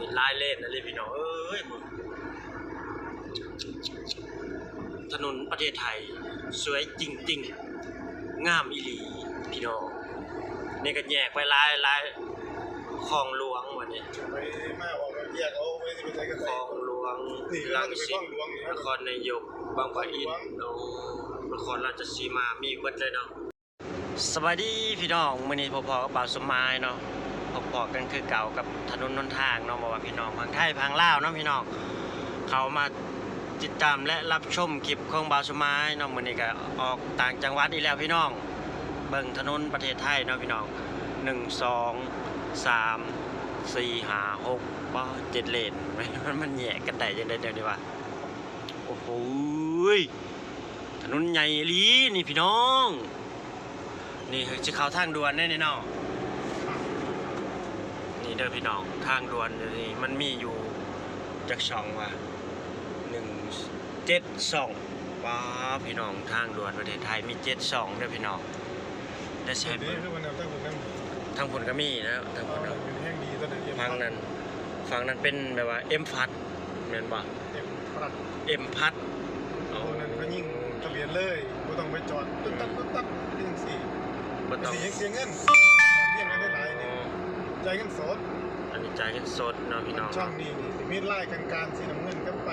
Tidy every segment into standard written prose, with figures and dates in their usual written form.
นี่ลายเล่นนะเลยพี่น้องเอ้ยถนนประเทศไทยสวยจริงๆงามอีหลีพี่น้องนี่ก็แยกไปลายคลองหลวงวันนี้ไปมาออกแยกเอาไว้ที่เป็นใจกัน คลองหลวงรังสิตนครนายกบางปะอินนครราชสีมามีเบิดเลยเนาะสวัสดีพี่น้องมื้อนี้พอๆกับบ่าวสมายเนาะพอๆกันคือเก่ากับถนนหนทางเนาะบอกว่าพี่น้องทางไทยทางลาวเนาะพี่น้องเขามาติดตามและรับชมคลิปของบ่าวสมายเนาะมื้อนี้ก็ออกต่างจังหวัดอีกแล้วพี่น้องเบิ่งถนนประเทศไทยเนาะพี่น้อง1 2 3 4 5 6ป้า7เลนมันแยกกันได้จังได๋เดี๋ยวนี้ว่าโอ้โหถนนใหญ่อีหลีนี่พี่น้องนี่จะเข้าทางด่วนได้เนาะนี่เด้อพี่น้องทางด่วนนี่มันมีอยู่จักช่องว่า172ป้าพี่น้องทางด่วนประเทศไทยมี72เด้อพี่น้องได้ใช้เบิ่งทางผลก็มีนะทางผลเนาะฝั่งนั้นเป็นแบบว่าเอ็มพัดแม่นบ่เอ็มพัดเอานั่นก็ยิ่งทะเบียนเลยบ่ต้องไปจอดตึ๊ดจังซี่บ่ต้องเสียเงินเงินได้หลายนี่จ่ายเงินสดอันนี้จ่ายเงินสดเนาะพี่น้องช่องนี้สิมีลายกลางๆสีน้ำเงินกับไป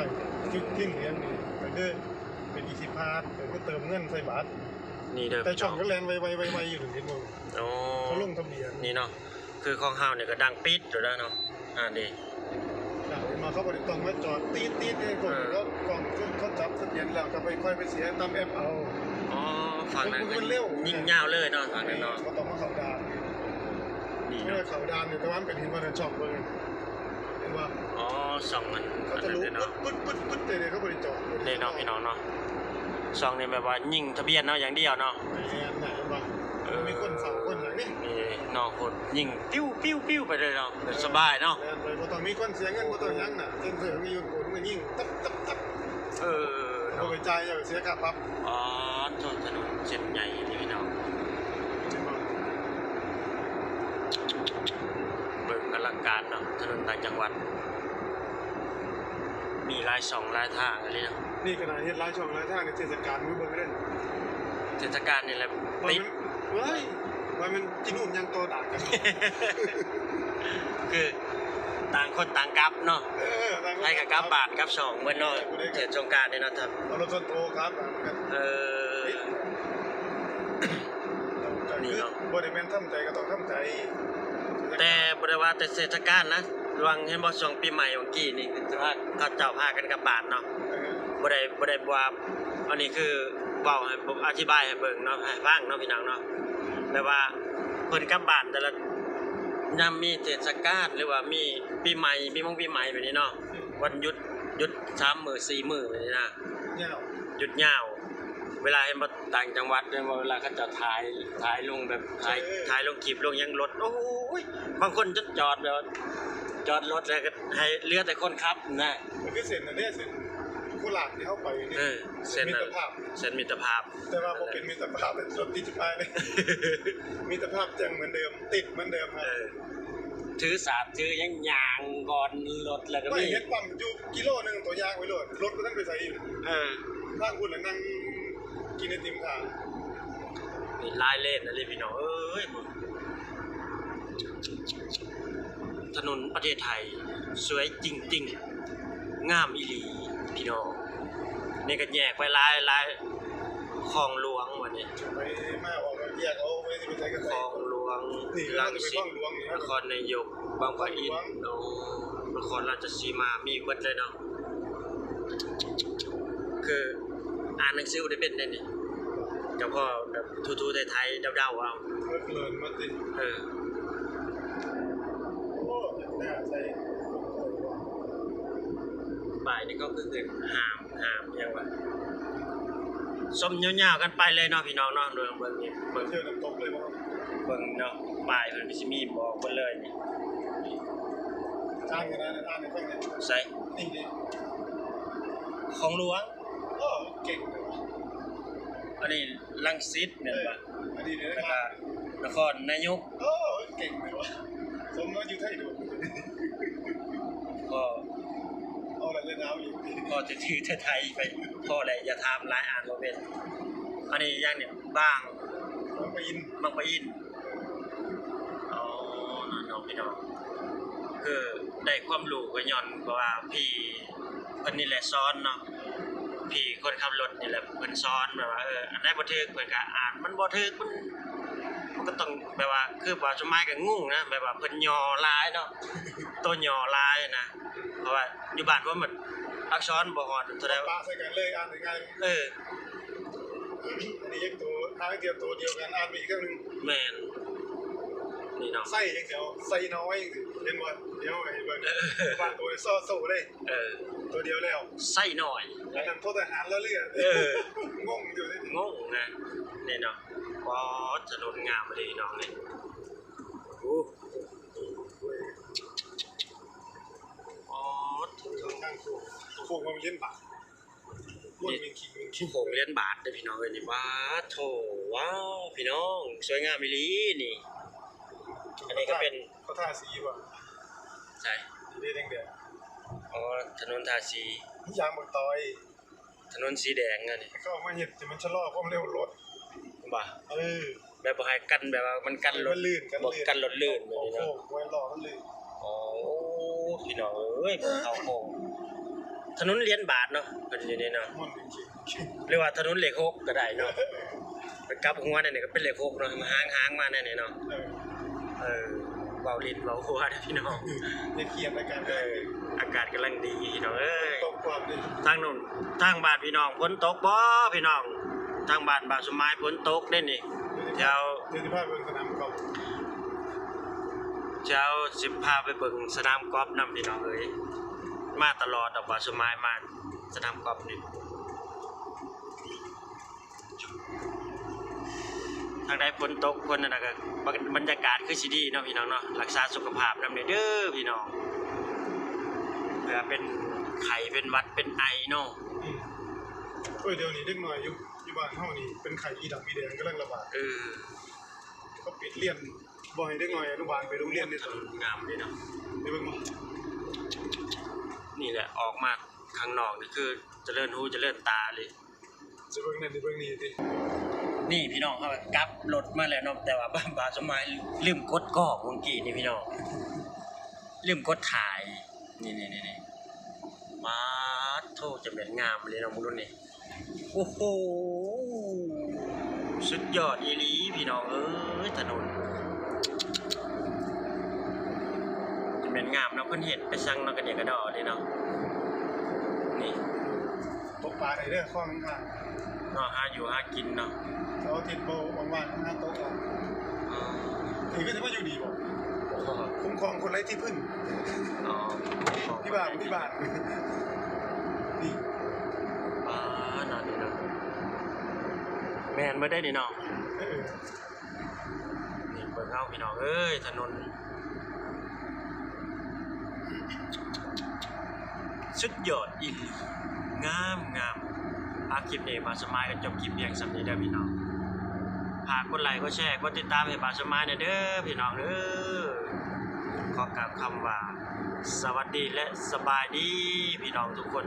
จุดที่เหรียญนี่ก็คือเป็นอีสิพาสก็เติมเงินใส่บัตรนี่เด้อแต่ช่องก็แลนไวอยู่ถึงเห็นบ่อ๋อเขาลงทะเบียนนี่เนาะคือของเฮาเนี่ยก็ดังปิดอยู่แล้วเนาะดีมาเขาบ่ได้ต้องมาจอดตีดนี่คนก็กล่องเขาจับทะเบียนแล้วก็ไปค่อยไปเสียตามแอปเอาอ๋อฝั่งนั้นก็ยิ่งยาวเลยเนาะฝั่งนั้นเนาะเขาต้องมาเข้าด่านนี่เนาะเข้าด่านเนี่ยแต่ว่าเป็นเห็นว่าช่องเบิ่งเห็นว่าอ๋อช่องมันเขาจะรู้ปึ๊ดเลยเขาบ่ได้จอดนี่เนาะพี่น้องเนาะช่องนี้แบบว่ายิงทะเบียนเนาะอย่างเดียวเนาะมีคนเฝ้าคนหลังนี่เนาะคนยิงปิ้วไปเลยเนาะสบายเนาะบ่ต้องมีคนเสียเงินบ่ต้องยังน่ะเซ็นเซอร์มีอยู่คนมันยิงตับบ่ไปจ่ายอย่าเสียค่าปรับอ๋อถนนเส้นใหญ่นี่พี่น้องเบิ่งอลังการเนาะถนนต่างจังหวัดมีหลายช่องหลายทางอะไรเนาะนี่ขนาดเฮ็ดหลายช่องหลายทางในเทศกาลมื้อเบิ่งได้เทศกาลนี่แหละติดเฮ้ยว่ามันกินอุ่นยังโตด่ากันคือต่างคนต่างกลับเนาะให้กับกลับบาทกลับช่องเบิ่นเนาะเทศสงกรานต์นี่เนาะครับเอารถโตครับนี่เนาะบ่ได้แม่นทำใจก็ต้องทำใจแต่บ่ได้ว่าแต่เทศกาลนะระวังเห็นบ่ช่วงปีใหม่เมื่อกี้นี่คือว่าเขาเจ้าพากันกลับบาทเนาะบ่ได้ว่าอันนี้คือเว้าให้ผมอธิบายให้เบิ่งเนาะให้ฟังเนาะพี่น้องเนาะแบบว่าเพิ่นกลับบ้านแต่ละยามมีเทศกาลหรือว่ามีปีใหม่ปีใหม่แบบนี้เนาะวันหยุด3มื้อ4มื้อแบบนี้นะหยุดยาวเวลาเห็นบ่ต่างจังหวัดเนี่ยเวลาเขาจะถ่ายลงแบบถ่ายลงคลิปลงยังรถโอ้ยบางคนจะจอดแบบจอดรถแล้วก็ให้เหลือแต่คนขับนะมันคือเส้นอันนี้เส้นโคราชที่เข้าไปนี่เส้นมิตรภาพแต่ว่าบ่เป็นมิตรภาพเป็นรถติดไปเลยมิตรภาพจังเหมือนเดิมติดเหมือนเดิมครับถือสาดถือยังยางก่อนรถแล้วก็มีเฮ็ดปั๊มอยู่กิโลนึงตัวยางไว้โลดรถบ่ทันไปใส่อยู่ทางคุณน่ะนั่งกินไอติมทางนี่ลายเล่นนะเลยพี่น้องเอ้ยถนนประเทศไทยสวยจริงๆงามอีหลีพี่น้องนี่ก็แยกไปลายคลองหลวงวันนี้ไปมาออกแยกเอาไว้ที่เป็นใจกันคลองหลวงรังสิตนครนายกบางปะอินนครราชสีมามีเบิดเลยเนาะคืออ่านหนังสือได้เป็นได้นี่เจ้าพ่อแบบทูไทยๆเดาๆเอาเลินมาติโอ้แต่ใส่บ่ายนี่ก็คือห้ามยังว่าส้มยาวๆกันไปเลยเนาะพี่น้องเนาะเบิ่งนี่เบิ่งเที่ยวน้ำตกเลยบ่เบิ่งเนาะบ่ายเพิ่นสิมีบอกเพิ่นเลยนี่ทางกันนะอ่านให้ฟังหน่อยใส่นี่ของหลวงโอ้เก่งอันนี้รังสิตแม่นบ่อันนี้แล้วก็นครนายกโอ้เก่งเลยว่ะสมว่าอยู่ไทยดู ถือไทยไปพอเลยอย่าถามหลายอ่านบ่เป็นอันนี้อย่างเนี่ยบ้าง บางปะอิน บางปะอินอ๋อนั่นเนาะพี่น้องคือได้ความรู้ก็ย้อนเพราะว่าพี่เพิ่นนี่แหละสอนเนาะพี่คนขับรถนี่แหละเพิ่นสอนแบบว่าอันใดบ่ถูกเพิ่นก็อ่านมันบ่ถูกมันก็ต้องแบบว่าคือว่าสมัยก็งงนะแบบว่าเพิ่นย่อหลายเนาะตัวย่อหลายนะเพราะว่าอยู่บ้านว่ามันอักษรบ่ฮอดเท่าใด ปะใส่กันเลยอ่านง่าย อัอันนี้ยังตัวทางเดียวตัวเดียวกันอ่านไปอีกเครื่องนึง แม่นนี่เนาะ ไส้ยังเดียวไส้น้อยเห็นว่าเดี๋ยวไอ้เบิ่งบ้านตัวซ่อโซ่เลยตัวเดียวแล้ว ไส้หน่อย อันนั้นโทษทหารแล้วเรื่อยงงอยู่นี่ งงนะนี่เนาะว้าถนนงามเลยน้องนี่โอ้อ๋อ ทางโค้งมันเล่นบาทมันเป็นขิง โขงเลียนบาทเด้อพี่น้องเอ้ยนี่ว้าโถว้าวพี่น้องสวยงามอีหลีนี่อันนี้ก็เป็น เขาทาสีป่ะ ใช่ สีแดง อ๋อถนนทาสี ยางบนตอย ถนนสีแดงอันนี้ เขาเอามาเห็ดจะมันชะลอความเร็วรถ บ่า แบบ บ่ให้กันแบบว่ามันกันรถ ลื่น บ่กันรถลื่นแบบนี้ โอ้ เนาะ ไว้รอมันลื่น อ๋อพี่น้องเอ้ยบ่เข้าโค้งถนนเลียนบาทเนาะเป็นอย่างนี้เนาะ มันขิง เรียกว่าถนนเหล็กหกก็ได้เนาะไปกลับหัวเนี่ยก็เป็นเหล็กหกเนาะมาหางมาเนี่ยเนาะเบาลิ้นเบาหัวนะพี่น้อง ในเขียนรายการ อากาศกำลังดีพี่น้องเอ้ย ตกความดี ทางนู้นทางบ้านพี่น้องฝนตกบ่พี่น้องทางบ้านบ่าวสมัยฝนตกเด้นี่เจ้า เดี๋ยวจะพาไปสนามกอล์ฟ เจ้าสิพาไปเบิ่งสนามกอล์ฟนำพี่น้องเอ้ยมาตลอดดอกบ่าวสมัยมาสนามกอล์ฟนี่ทางใดฝนตกคนนั่นน่ะก็บรรยากาศคือสิดีเนาะพี่น้องเนาะรักษาสุขภาพนำเด้อพี่น้องเพื่อเป็นไข้เป็นหวัดเป็นไอเนาะ เดี๋ยวนี้เด็กหน่อยอยู่บ้านเฮานี่เป็นไข่อีดำอีแดงกำลังระบาดเขาปิดเรียนบ่อยเด็กหน่อยอนุบาลไปโรงเรียนนี่ ถนนงามเลยเนาะ นี่เบิ่ง นี่แหละออกมาข้างนอกนี่คือเจริญหูเจริญตาเลย จะเบิ่งนั่นสิเบิ่งนี่สิ นี่พี่น้องเขากลับรถมาแล้วเนาะแต่ว่าบาสมัยลืมกดกล้องเมื่อกี้นี่พี่น้องลืมกดถ่ายนี่มาโทษจะเป็นงามเลยเนาะมึงดูนี่โอ้โหสุดยอดอีหลีพี่น้องเอ้ยถนนจะเป็นงามเนาะเพิ่นเฮ็ดไปสั่งเนาะกันเดี๋ยวก็ดอเลยเนาะนี่ ตกปลาได้เด้อข้องข้าง เนาะหาอยู่หากินเนาะ เสาร์อาทิตย์บ่ว่างๆหาโต๊ะเอาถือก็จะมาอยู่ดีบ่คุ้มครองคนไร้ที่พึ่ง อ๋อ ที่บ้านนี่ นั่นนี่เนาะแม่นบ่ได้นี่เนาะนี่เบิ่งเอาพี่น้องเอ้ยถนนสุดยอดอีหลีงามคลิปนี้บาสมายก็จบคลิปเพียงสำนี้เด้อพี่น้องฝากกดไลค์กดแชร์กดติดตามให้บาสมายเด้อพี่น้องเด้อขอกล่าวคำว่าสวัสดีและสบายดีพี่น้องทุกคน